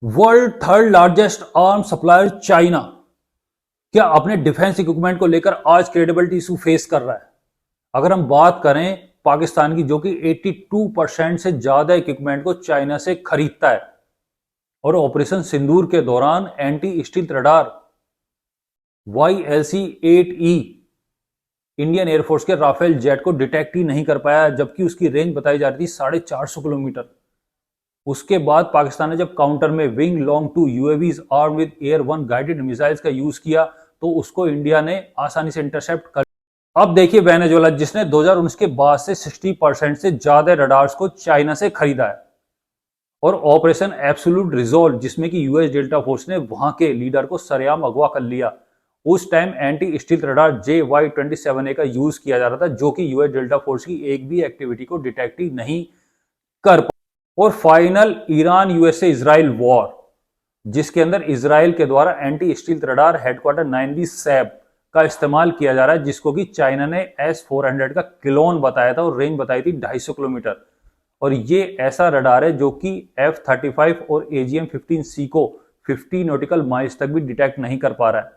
World third largest arm supplier China क्या अपने defence equipment को लेकर आज क्रेडिबिलिटी इशू फेस कर रहा है। अगर हम बात करें पाकिस्तान की, जो कि 82% से ज्यादा इक्विपमेंट को चाइना से खरीदता है, और ऑपरेशन सिंदूर के दौरान anti stealth radar YLC-8E Indian air force के राफेल जेट को डिटेक्ट ही नहीं कर पाया, जबकि उसकी रेंज बताई जा रही थी 450 किलोमीटर। उसके बाद पाकिस्तान ने जब काउंटर में Wing Loong two UAVs arm with air one guided missiles का यूज किया तो उसको इंडिया ने आसानी से इंटरसेप्ट कर। अब देखिए वेनेजुएला, जिसने 2019 के बाद से 60% से ज्यादा रडार्स को चाइना से खरीदा है, और ऑपरेशन एब्सोल्यूट रिजॉल्व, जिसमें कि यूएस डेल्टा फोर्स ने वहां के लीडर को सरेआम अगवा कर लिया। उस time anti stealth radar JY-27A का यूज किया जा रहा था, जो कि यूएस डेल्टा फोर्स की एक भी एक्टिविटी को डिटेक्ट ही नहीं कर। और final Iran USA Israel war, जिसके अंदर इजराइल के द्वारा anti stealth radar headquarter 9B सैब का इस्तेमाल किया जा रहा है, जिसको कि चाइना ने S-400 का क्लोन बताया था और रेंज बताई थी 250 किलोमीटर। और ये ऐसा रडार है जो कि F-35 और AGM-15C को 50 नॉटिकल माइल्स तक भी डिटेक्ट नहीं कर पा रहा है।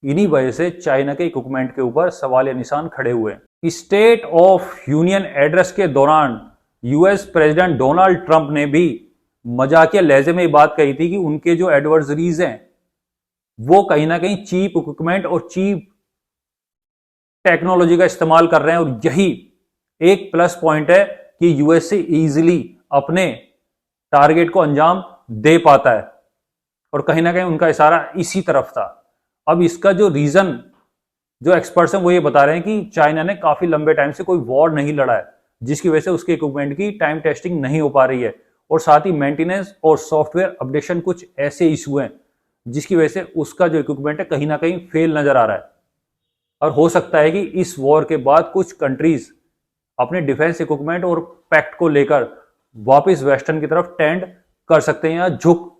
इन्हीं वजह से चाइना के इक्विपमेंट के ऊपर सवालिया निशान खड़े हुए हैं। स्टेट ऑफ यूनियन एड्रेस के दौरान यूएस प्रेसिडेंट डोनाल्ड ट्रंप ने भी मजाकिया लहजे में बात कही थी कि उनके जो एडवर्सरीज हैं वो कहीं ना कहीं चीप इक्विपमेंट और चीप टेक्नोलॉजी का इस्तेमाल कर रहे हैं, और यही एक प्लस पॉइंट है कि यूएसए इजीली अपने टारगेट को अंजाम दे पाता है, और कहीं ना कहीं उनका इशारा इसी तरफ था। अब इसका जो रीजन जो एक्सपर्ट्स हैं वो ये बता रहे हैं कि चाइना ने काफी लंबे टाइम से कोई वॉर नहीं लड़ा है, जिसकी वजह से उसके इक्विपमेंट की टाइम टेस्टिंग नहीं हो पा रही है, और साथ ही मेंटेनेंस और सॉफ्टवेयर अपडेशन कुछ ऐसे इशू हैं जिसकी वजह से उसका जो इक्विपमेंट है कहीं ना कहीं फेल नजर आ रहा है। और हो सकता है कि इस वॉर के बाद कुछ कंट्रीज अपने डिफेंस इक्विपमेंट और पैक्ट को लेकर वापस वेस्टर्न की तरफ टेंड कर सकते हैं या झुक